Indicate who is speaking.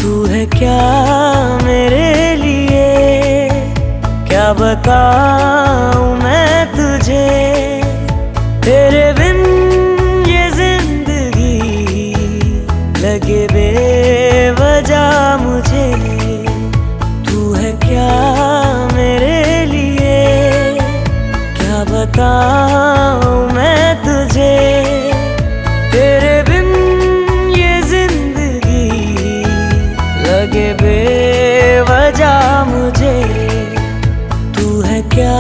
Speaker 1: तू है क्या मेरे लिए, क्या बताऊं मैं तुझे। तेरे बिन ये जिंदगी लगे बेवजह मुझे। तू है क्या मेरे लिए, क्या बताऊं मैं तुझे। तेरे बिन ये जिंदगी लगे बेवजह मुझे। तू है क्या